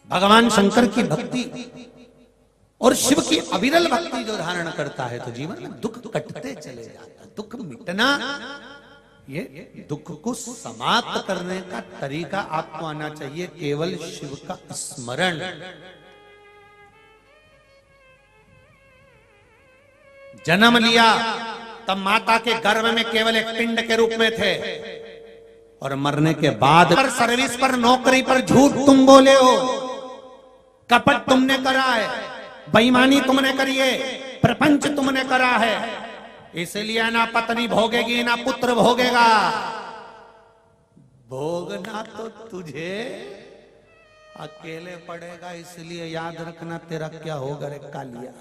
भगवान शंकर की भक्ति और शिव की अविरल भक्ति जो धारण करता है तो जीवन में दुख कटते चले जाता है। दुख मिटना, ये दुख को समाप्त करने का तरीका आपको आना चाहिए, केवल शिव का स्मरण। जन्म लिया तब माता के गर्भ में केवल एक पिंड के रूप में थे, और मरने के बाद पर सर्विस पर, नौकरी पर झूठ तुम बोले हो, कपट तुमने करा है, बेईमानी तुमने करी है, प्रपंच तुमने करा है, इसलिए ना पत्नी भोगेगी ना पुत्र भोगेगा। भोगना तो तुझे अकेले पड़ेगा, इसलिए याद रखना तेरा क्या होगा रे कालिया।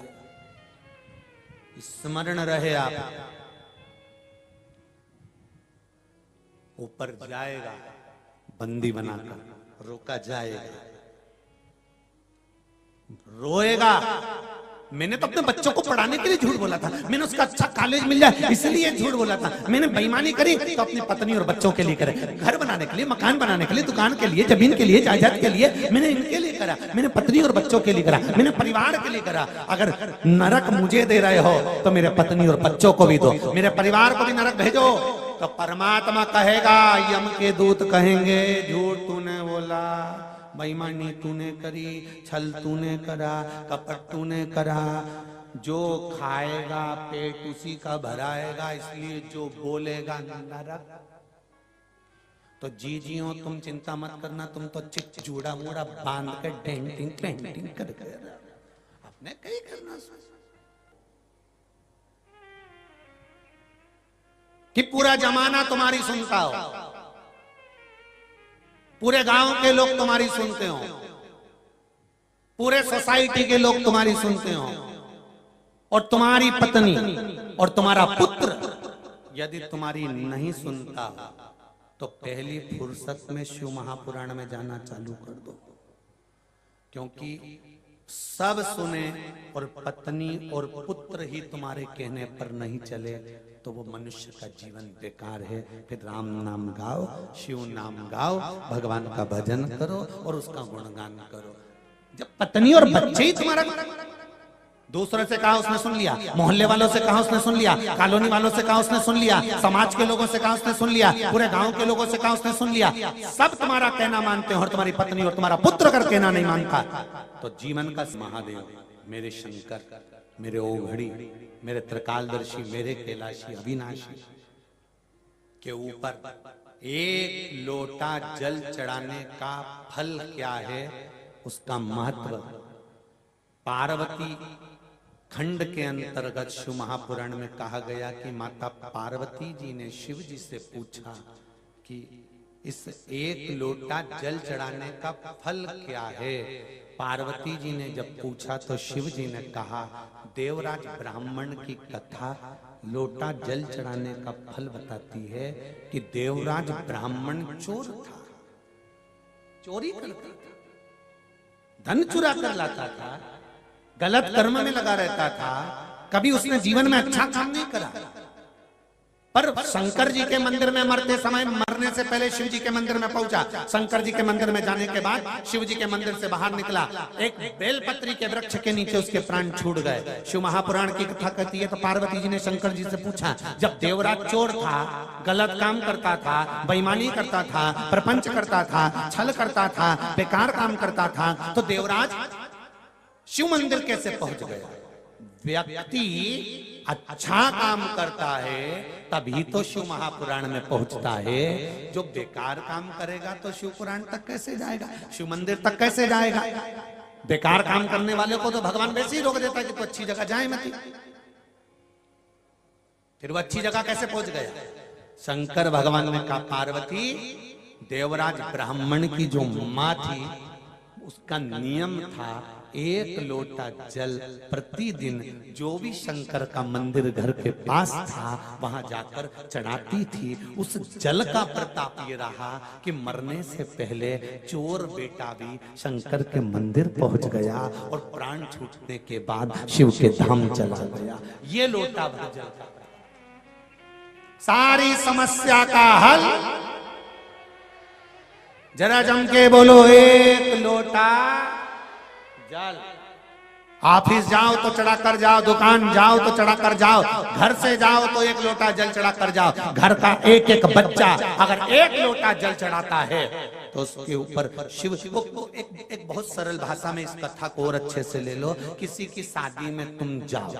स्मरण रहे आप, ऊपर जाएगा बंदी बनाकर, रोका जाएगा, रोएगा। मैंने तो अपने बच्चों को पढ़ाने के लिए झूठ बोला था, मैंने उसका अच्छा कॉलेज मिल जाए इसलिए झूठ बोला था, मैंने बेईमानी करी तो अपनी पत्नी और बच्चों के लिए करे, घर बनाने के लिए, मकान बनाने के लिए, दुकान के लिए, जमीन के लिए, जायदाद के लिए, मैंने इनके लिए करा, मैंने पत्नी और बच्चों के लिए करा, मैंने परिवार के लिए करा। अगर नरक मुझे दे रहे हो तो मेरे पत्नी और बच्चों को भी दो, मेरे परिवार को भी नरक भेजो। तो परमात्मा कहेगा, यम के दूत कहेंगे, झूठ तूने बोला, बेईमानी तूने करी, छल तूने करा, कपट तूने करा, जो खाएगा पेट उसी का भराएगा, इसलिए जो बोलेगा नरक। तो जीजियों तुम चिंता मत करना, तुम तो चिक जूड़ा मूड़ा बांध के डेंटिंग पेंटिंग कर अपने कहीं करना कि पूरा जमाना तुम्हारी सुनता हो, पूरे गांव के लोग तुम्हारी सुनते हो, पूरे सोसाइटी के लोग तुम्हारी सुनते हो, और तुम्हारी पत्नी और तुम्हारा पुत्र यदि तुम्हारी नहीं सुनता तो पहली फुर्सत में शिव महापुराण में जाना चालू कर दो। क्योंकि सब सुने और पत्नी और पुत्र ही तुम्हारे कहने पर नहीं चले तो वो मनुष्य का जीवन बेकार है। फिर राम नाम गाओ, शिव नाम गाओ, भगवान का भजन करो और उसका गुणगान करो। जब पत्नी और बच्चे ही तुम्हारा, दूसरे से कहा उसने सुन लिया, मोहल्ले वालों से कहा उसने सुन लिया, कॉलोनी वालों से कहा उसने सुन लिया, समाज के लोगों से कहा उसने सुन लिया, पूरे गांव के लोगों से कहा उसने सुन लिया, सब तुम्हारा कहना मानते हो और तुम्हारी पत्नी और तुम्हारा पुत्र अगर कहना नहीं मानता तो जीवन का महादेव, मेरे शंकर, मेरे ओघड़ी, मेरे त्रिकालदर्शी, मेरे कैलाशी अविनाशी के ऊपर एक लोटा जल चढ़ाने का फल क्या है, उसका महत्व पार्वती खंड के अंतर्गत शिव महापुराण में कहा गया कि माता पार्वती जी ने शिव जी से पूछा कि इस एक लोटा जल चढ़ाने का फल क्या है। पार्वती जी ने जब पूछा तो शिव जी ने कहा, देवराज ब्राह्मण की कथा लोटा जल चढ़ाने का फल बताती है कि देवराज ब्राह्मण चोर था, चोरी करता था, धन चुरा कर लाता था, गलत कर्म में लगा रहता था, कभी उसने जीवन में अच्छा काम नहीं करा। पर शंकर जी के मंदिर में मरते समय, मरने से पहले शिव जी के मंदिर में पहुंचा, शंकर जी के मंदिर में जाने के बाद शिव जी के मंदिर से बाहर निकला, एक बेलपत्री के वृक्ष के नीचे उसके प्राण छूट गए। शिव महापुराण की कथा कहती है तो पार्वती जी ने शंकर जी से पूछा, जब देवराज चोर था, गलत काम करता था, बेईमानी करता था, प्रपंच करता था, छल करता था, बेकार काम करता था, तो देवराज शिव मंदिर कैसे पहुंच गया? व्यक्ति अच्छा काम करता है तभी तो शिव महापुराण में पहुंचता है। जो बेकार काम करेगा तो शिव पुराण तक कैसे जाएगा, शिव मंदिर तक कैसे जाएगा? बेकार काम करने वाले को तो भगवान वैसे ही रोक देता है कि तो अच्छी जगह जाए मत। फिर वो अच्छी जगह कैसे पहुंच गया? शंकर भगवान ने कहा, पार्वती, देवराज ब्राह्मण की जो मां थी उसका नियम था एक लोटा जल प्रतिदिन जो भी शंकर का मंदिर घर के पास था वहां जाकर चढ़ाती थी। उस जल का प्रताप ये रहा कि मरने से पहले चोर बेटा भी शंकर के मंदिर पहुंच गया और प्राण छूटने के बाद शिव के धाम चला गया। ये लोटा भर जल का सारी समस्या का हल। जरा जम के बोलो, एक लोटा जल। ऑफिस जाओ तो चढ़ा कर जाओ, दुकान जाओ तो चढ़ा कर जाओ, घर से जाओ तो एक लोटा जल चढ़ा कर जाओ। घर का एक एक बच्चा अगर एक लोटा जल चढ़ाता है तो उसके ऊपर शिव। एक बहुत सरल भाषा में इस कथा को और अच्छे से ले लो। किसी की शादी में तुम जाओ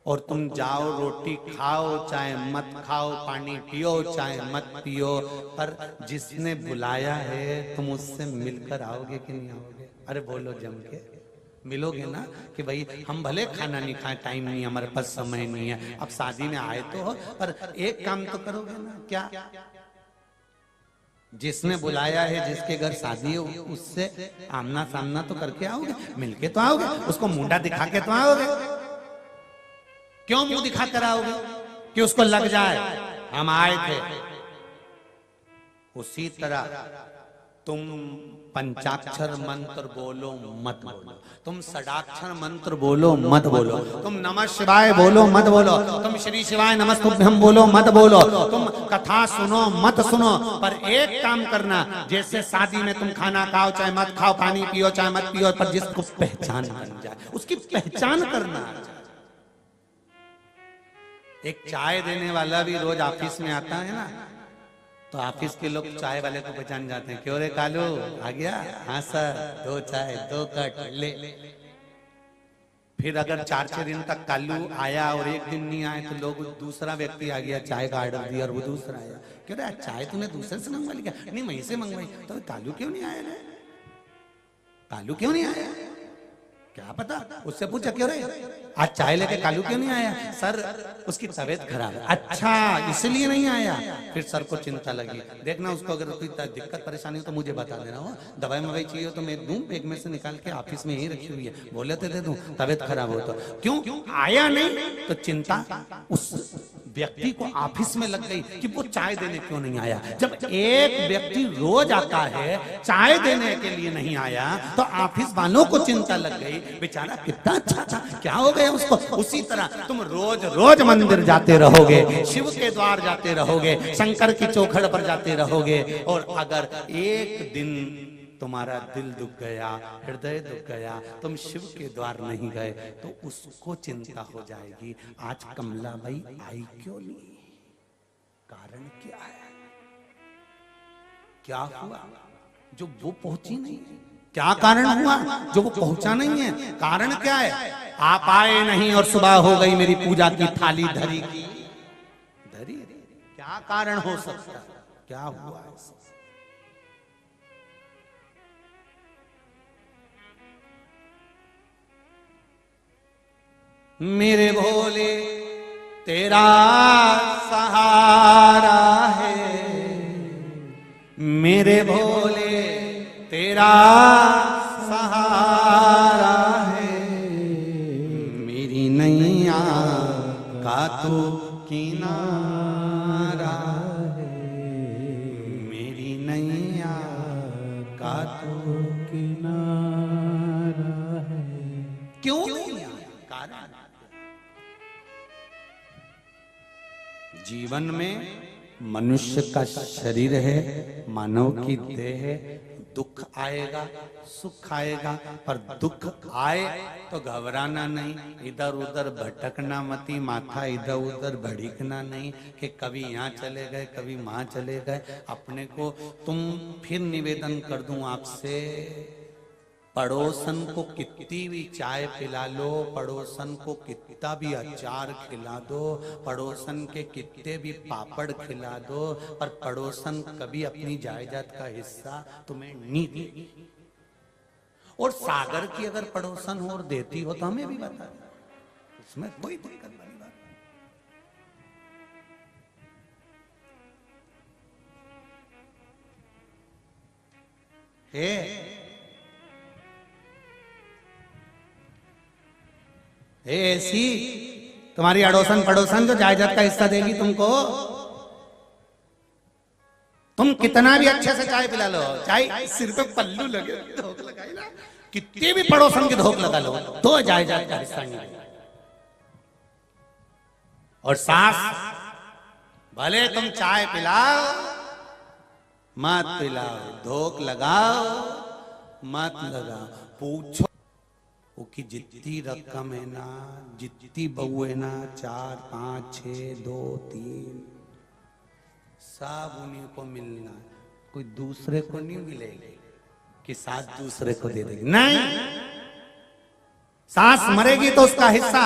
और तुम जाओ, रोटी खाओ चाहे मत खाओ, पानी पियो चाहे मत पियो, पर जिसने बुलाया है तुम उससे मिलकर आओगे कि नहीं आओगे? अरे बोलो जम के, मिलोगे ना कि भाई हम भले खाना नहीं खाए, टाइम नहीं, हमारे पास समय नहीं है, अब शादी में आए तो हो, पर एक काम तो करोगे ना। क्या? जिसने बुलाया है, जिसके घर शादी है, उससे आमना सामना तो करके आओगे, मिलके तो आओगे, उसको मुंडा दिखा के तो आओगे। क्यों मुंह दिखा कर आओगे? कि उसको लग जाए हम आए थे। उसी तरह तुम पंचाक्षर मंत्र बोलो मत बोलो, तुम षडाक्षर मंत्र बोलो मत बोलो, तुम नमः शिवाय बोलो मत बोलो, तुम श्री शिवाय नमस्तुभ्यं बोलो मत बोलो, तुम कथा सुनो मत सुनो, पर एक काम करना, जैसे शादी में तुम खाना खाओ चाहे मत खाओ, पानी पियो चाहे मत पियो, पर जिसको पहचान बन जाए उसकी पहचान करना। एक चाय देने वाला भी रोज ऑफिस में आता है ना, तो ऑफिस के लोग चाय वाले को पहचान जाते हैं। क्यों रे कालू आ गया? हाँ सर, 2 चाय 2 कट ले। फिर अगर 4-6 दिन तक कालू आया और एक दिन नहीं आए तो लोग, दूसरा व्यक्ति आ गया, चाय का ऑर्डर दिया और वो दूसरा आया, क्यों रे चाय तूने दूसरे से मंगवा ली क्या? नहीं वहीं से मंगवाई। तो कालू क्यों नहीं आया रे? कालू क्यों नहीं आया? क्या पता, उससे पूछा क्यों रे आज चाय लेके कालू क्यों नहीं आया? सर उसकी तबीयत खराब है। अच्छा इसलिए नहीं आया। फिर सर को चिंता लगी, देखना उसको अगर कोई दिक्कत परेशानी हो तो मुझे बता देना, हो दवाई मवाई चाहिए हो तो मैं दूं, बैग में से निकाल के ऑफिस में ही रखी हुई है, बोले तो दे दूं, तबीयत खराब हो तो। क्यों आया नहीं? तो चिंता उस व्यक्ति को ऑफिस में लग गई कि वो चाय देने क्यों नहीं आया। जब एक व्यक्ति रोज आता है, चाय देने के लिए नहीं आया, तो ऑफिस वालों को चिंता लग गई, बेचारा कितना अच्छा था, क्या हो गया उसको। उसी तरह तुम रोज रोज मंदिर जाते रहोगे, शिव के द्वार जाते रहोगे, शंकर की चौखट पर जाते रहोगे, और अगर एक दिन तुम्हारा दिल दुख गया, हृदय दुख गया, तुम शिव के द्वार नहीं गए, तो उसको चिंता हो जाएगी, आज कमला भाई आई क्यों नहीं? कारण क्या है? क्या हुआ जो वो पहुंची नहीं? क्या कारण हुआ जो वो पहुंचा नहीं है? कारण क्या है? आप आए नहीं और सुबह हो गई मेरी पूजा की थाली धरी की धरी। क्या कारण हो सकता है? क्या हुआ? मेरे भोले तेरा सहारा है, मेरे भोले तेरा सहारा है, मेरी नैया का तो किनारा है, मेरी नैया का तो किनारा है। क्यों नहीं? कारण जीवन में मनुष्य का शरीर है, मानव की देह है, दुख आएगा सुख आएगा, पर दुख आए तो घबराना नहीं, इधर उधर भटकना मती, माथा इधर उधर भड़कना नहीं कि कभी यहाँ चले गए कभी वहां चले गए। अपने को तुम, फिर निवेदन कर दूं आपसे, पड़ोसन को कितनी भी चाय पिला लो, पड़ोसन को कितना भी अचार खिला दो, पड़ोसन के कितने भी पापड़ खिला दो, पर पड़ोसन कभी अपनी जायदाद का हिस्सा तुम्हें नहीं देगी। और सागर की अगर पड़ोसन हो और देती हो तो हमें भी बता दो, उसमें कोई दिक्कत वाली बात है। ऐसी तुम्हारी अड़ोसन पड़ोसन जो जायदाद का हिस्सा देगी तुमको, तुम कितना भी अच्छे से चाय पिला लो, चाय सिर पे पल्लू लगे, धोख लगाई ना, कितने भी पड़ोसन की धोख लगा लो, तो जायदाद का हिस्सा नहीं देगा। और सास भले तुम चाय पिलाओ मत पिलाओ, धोख लगाओ मत लगाओ, पूछो उसकी जितनी रकम है ना, जितनी बहू है ना, 4, 5, 6, 2, 3, सब उन्हीं को मिलना है। कोई दूसरे को नहीं मिलेगी कि सास दूसरे को दे देगी, नहीं। सास मरेगी तो उसका हिस्सा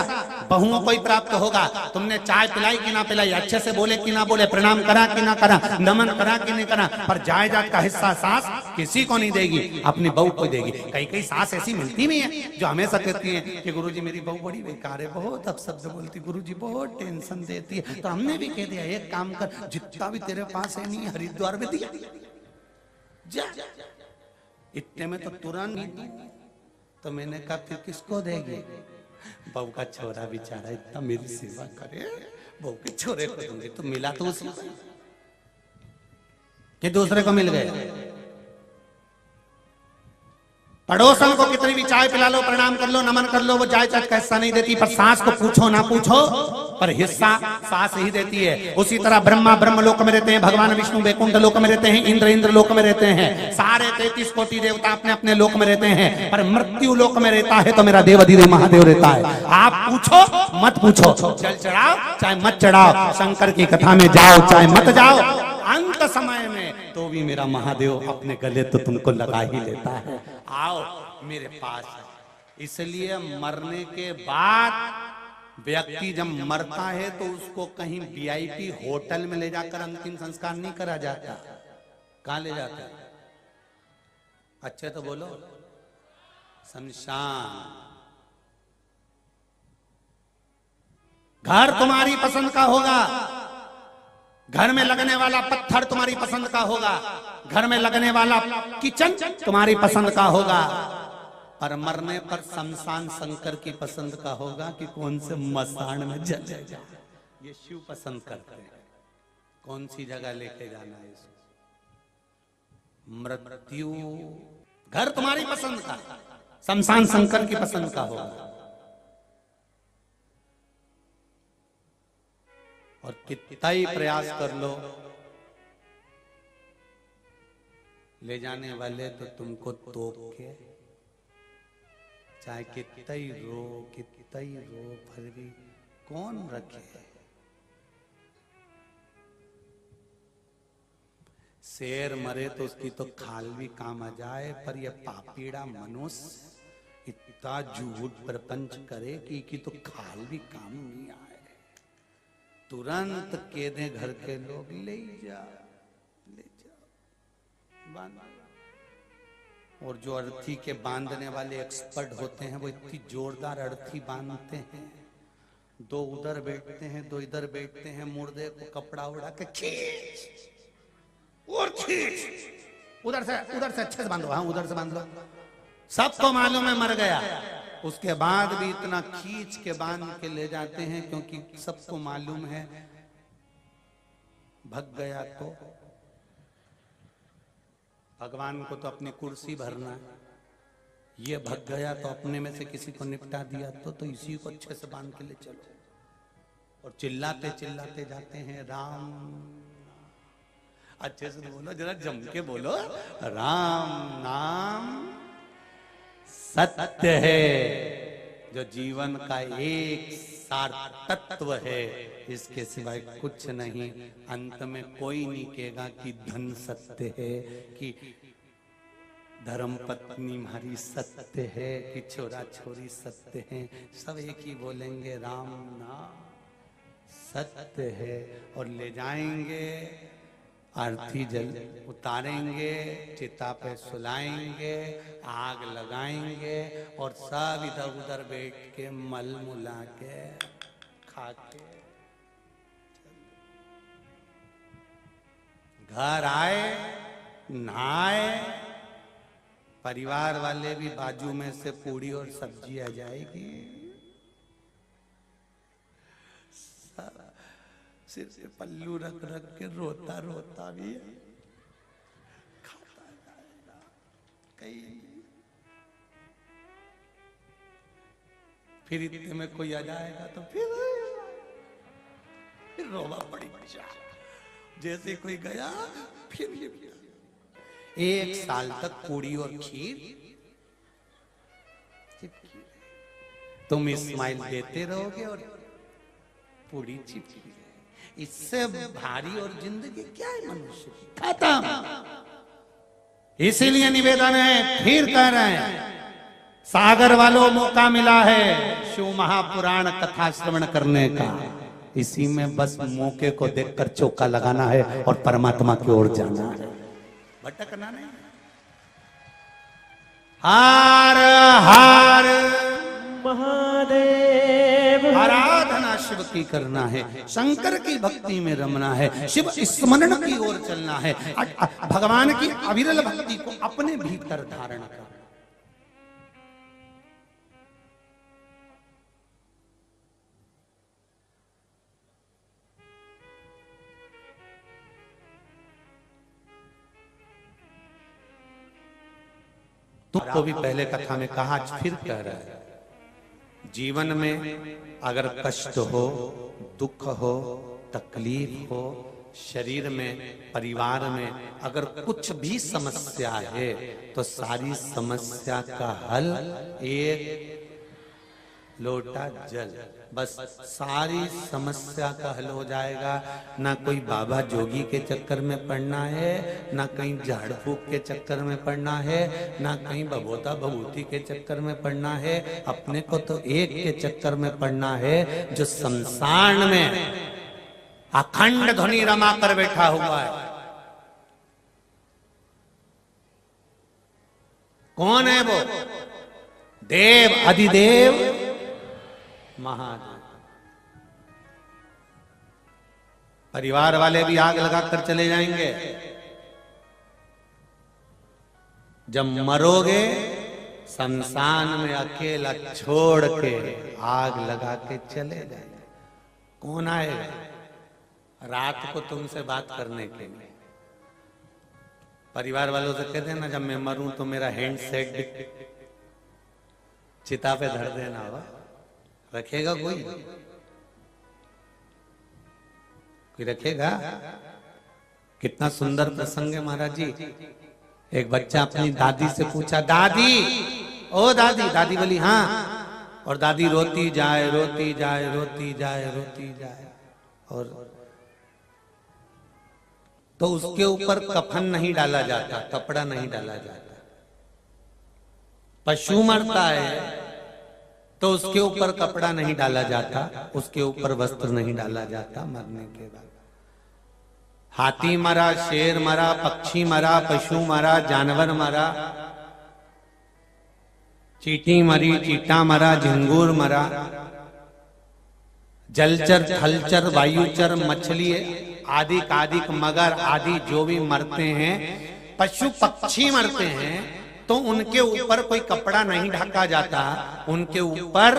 बहुओं को ही प्राप्त होगा। तुमने चाय पिलाई कि ना पिलाई, अच्छे से बोले कि ना बोले, प्रणाम करा कि ना करा, नमन करा कि नहीं करा, पर जायदाद का हिस्सा सास किसी को नहीं देगी, अपनी बहू को देगी। कई कई सास ऐसी मिलती भी है जो हमेशा कहती है कि गुरुजी मेरी बहू बड़ी बेकार है, बहुत अपशब्द बोलती, गुरुजी बहुत टेंशन देती है। तो हमने भी कह दिया एक काम कर, जितना भी तेरे पास है नहीं हरिद्वार में दिया जा, इतने में तो तुरंत। तो मैंने कहा फिर किसको देगी? बहू का छोरा बेचारा इतना मेरी सेवा करे, बहू के छोरे को दूंगी। तो मिला तो उसी कि दूसरे को मिल गए। पड़ोसन को कितनी भी चाय पिला लो, प्रणाम कर लो, नमन कर लो, वो जायदाद का हिस्सा नहीं देती। पर सास को पूछो ना पूछो, पर हिस्सा सास ही देती है। उसी तरह ब्रह्मा ब्रह्म लोक में रहते हैं, भगवान विष्णु वैकुंठ लोक में रहते हैं, इंद्र इंद्र लोक में रहते हैं, सारे 33 कोटि देवता अपने अपने लोक में रहते हैं। पर मृत्यु लोक में रहता है तो मेरा देवाधिदेव महादेव रहता है। आप पूछो मत पूछो, जल चढ़ाओ चाहे मत चढ़ाओ, शंकर की कथा में जाओ चाहे मत जाओ, अंत समय में तो भी मेरा महादेव अपने गले तो तुमको लगा ही लेता है। आओ मेरे पास। इसलिए मरने के बाद व्यक्ति जब मरता है तो उसको कहीं वीआईपी होटल में ले जाकर अंतिम संस्कार नहीं करा जाता। कहां ले जाता है? अच्छे तो बोलो, शमशान। घर तुम्हारी पसंद का होगा, घर में लगने वाला पत्थर तुम्हारी पसंद का होगा, घर में लगने वाला किचन तुम्हारी पसंद का होगा, पर मरने पर शमशान शंकर की पसंद का होगा कि कौन से मसान में जलेगा। ये शिव पसंद करते हैं कौन सी जगह लेके जाना है इसको। मृत्यु घर तुम्हारी पसंद का, शमशान शंकर की पसंद का होगा। और कितना ही प्रयास कर लो, ले जाने वाले तो तुमको तोप के, चाहे कितना ही रो फिर भी कौन रखे। शेर मरे तो उसकी तो खाल भी काम आ जाए, पर यह पापीड़ा मनुष्य इतना झूठ प्रपंच करे कि तो खाल भी काम नहीं आए। तुरंत कह दे घर के लोग ले जा बांध। और जो अर्थी के बांधने वाले एक्सपर्ट होते हैं वो इतनी जोरदार अर्थी बांधते हैं, 2 उधर बैठते हैं 2 इधर बैठते हैं, मुर्दे को कपड़ा उड़ा के खींच और खींच, उधर से अच्छे से बांधो, हाँ उधर से बांध लो। सबको मालूम है मर गया, उसके बाद भी इतना खींच के बांध के ले जाते हैं क्योंकि सबको मालूम है भग गया तो भगवान को तो अपनी कुर्सी भरना है, ये भग गया तो अपने में से किसी को निपटा दिया तो इसी को अच्छे से बांध के ले चलो। और चिल्लाते चिल्लाते जाते हैं राम। अच्छे से बोलो, जरा जम के बोलो, राम नाम सत्य है, जो जीवन का एक सार तत्व है, इसके सिवाय कुछ नहीं। अंत में कोई नहीं कहेगा कि धन सत्य है, कि धर्म पत्नी हमारी सत्य है, कि छोरा छोरी सत्य है। सब एक ही बोलेंगे राम नाम सत्य है। और ले जाएंगे, आरती जल उतारेंगे, चिता पे सुलाएंगे, आग लगाएंगे और सब इधर उधर बैठ के मल मुला के खा के घर आए, नहाए, परिवार वाले भी बाजू में से पूड़ी और सब्जी आ जाएगी, सिर से पल्लू रख रख के रोता रोता भी खाता जाएगा। कई फिर इतने में कोई आ जाएगा तो फिर रोवा पड़ी बच्चा। जैसे कोई गया फिर ये 1 साल तक पूड़ी और खीर चिपकी। तुम इस्माइल देते रहोगे और पूरी चिपकी जाएगी। इससे भारी और जिंदगी क्या है मनुष्य की? खत्म। इसीलिए निवेदन है, फिर कह रहे हैं, सागर वालों मौका मिला है शिव महापुराण कथा श्रवण करने का। इसी में बस मौके को देखकर चौका लगाना है और परमात्मा की ओर जाना है, भटकना नहीं। हार हार महादेव, आराधना शिव की करना है, शंकर की भक्ति में रमना है, शिव स्मरण की ओर चलना है, भगवान की अविरल भक्ति को अपने भीतर धारण करना। तुमको भी पहले कथा में कहा, आज फिर कह रहा है, जीवन में अगर कष्ट हो, दुख हो, तकलीफ हो, शरीर में, परिवार में अगर कुछ भी समस्या है तो सारी समस्या का हल एक लोटा जल, बस सारी समस्या का हल हो जाएगा। ना कोई बाबा जोगी के चक्कर में पड़ना है, ना कहीं झाड़ फूक के चक्कर में पड़ना है, ना कहीं बभोता भभूति के चक्कर में पड़ना है। अपने को तो एक के चक्कर में पड़ना है जो संसार में अखंड ध्वनि रमा कर बैठा हुआ है। कौन है वो? देव अधिदेव महादेव। परिवार वाले भी आग लगाकर चले जाएंगे, जब मरोगे शमशान में अकेला छोड़ के आग लगा के चले जाएंगे। कौन आएगा रात को तुमसे बात करने के लिए? परिवार वालों से कहते हैं ना, जब मैं मरूं तो मेरा हैंड सेट चिता पे धर देना। होगा रखेगा कोई? कोई रखेगा? कितना सुंदर प्रसंग है महाराज जी। एक बच्चा अपनी दादी से पूछा, दादी ओ दादी। दादी बोली हाँ, और दादी रोती जाए रोती जाए रोती जाए रोती जाए, और तो उसके ऊपर कफन नहीं डाला जाता, कपड़ा नहीं डाला जाता। पशु मरता है तो उसके ऊपर कपड़ा नहीं डाला जाता, उसके ऊपर वस्त्र नहीं डाला जाता मरने के बाद। हाथी मरा, शेर मरा, पक्षी मरा, पशु मरा, जानवर मरा, चींटी मरी, चींटा मरा, झिंगूर मरा, जलचर, थलचर, वायुचर, मछली आदि कादिक, मगर आदि जो भी मरते हैं, पशु पक्षी मरते हैं, तो उनके ऊपर कोई कपड़ा नहीं ढका जाता, उनके ऊपर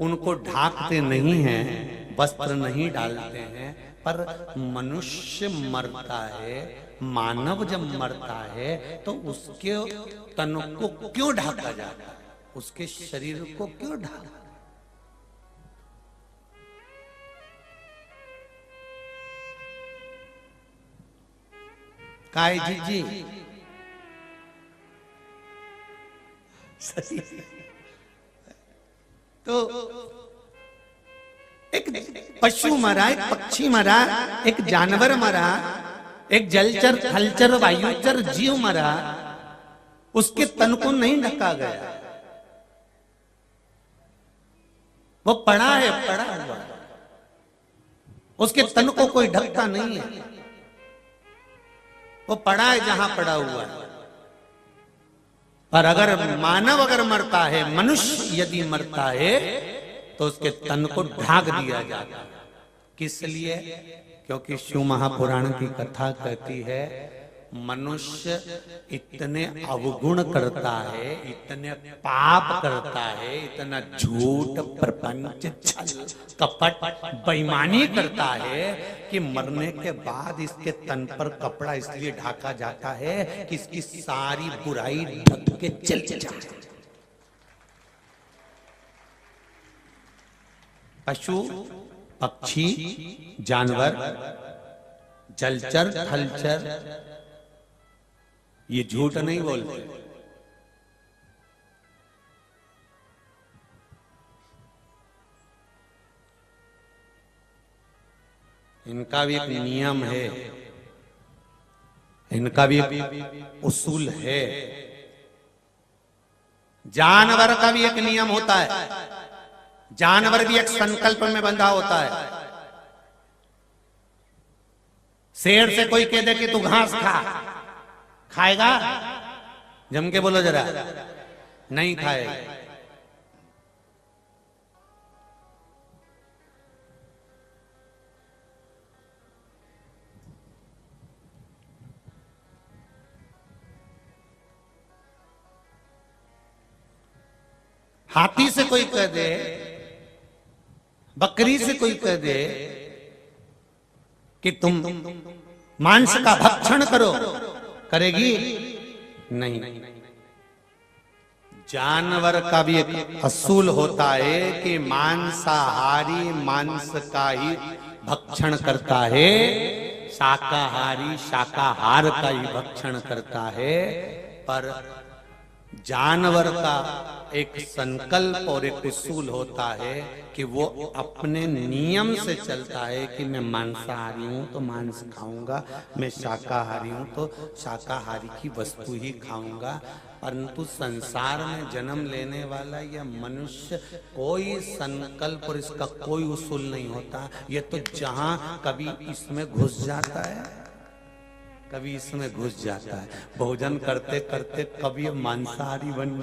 उनको ढाकते नहीं हैं, वस्त्र नहीं डालते हैं। पर मनुष्य मरता है, मानव जब मरता है तो उसके तन को क्यों ढका जाता है? उसके शरीर को क्यों ढका? काय जी सही। तो एक पशु मरा, एक पक्षी मरा, एक जानवर मरा, एक जलचर, थलचर, वायुचर जीव मरा, उसके तन को नहीं ढका गया, वो पड़ा है, पड़ा हुआ, उसके तन को कोई ढकता नहीं है, वो पड़ा है जहां पड़ा हुआ है। पर अगर मानव अगर मरता है, मनुष्य यदि मरता है तो उसके तन को ढाक दिया जाता है। किस लिए? क्योंकि शिव महापुराण की कथा कहती है, मनुष्य इतने अवगुण करता है, इतने पाप करता है, इतना झूठ, प्रपंच, छल, कपट, बेईमानी करता है कि मरने के बाद इसके तन पर कपड़ा इसलिए ढाका जाता है कि इसकी सारी बुराई ढक के चल जाए। पशु, पक्षी, जानवर, जलचर, थलचर ये झूठ नहीं बोलते। इनका भी एक नियम है, इनका भी एक उसूल है। जानवर का भी एक नियम होता है, जानवर भी एक संकल्प में बंधा होता है। शेर से कोई कह दे कि तू घास खा, खाएगा? जम के बोलो जरा, नहीं खाएगा। हाथी से कोई कह दे, बकरी से कोई कह दे कि तुम मांस का भक्षण करो, करेगी? नहीं। जानवर का भी एक असूल होता है कि मांसाहारी मांस का ही भक्षण करता है, शाकाहारी शाकाहार का ही भक्षण करता है। पर जानवर का एक संकल्प और एक उसूल होता है कि वो अपने नियम से चलता है कि मैं मांसाहारी हूं तो मांस खाऊंगा, मैं शाकाहारी हूं तो शाकाहारी की वस्तु ही खाऊंगा। परंतु संसार में जन्म लेने वाला यह मनुष्य कोई संकल्प और इसका कोई उसूल नहीं होता। ये तो जहां कभी इसमें घुस जाता है, कभी इसमें घुस जाता है। भोजन करते करते कभी मांसाहारी बन जाता है।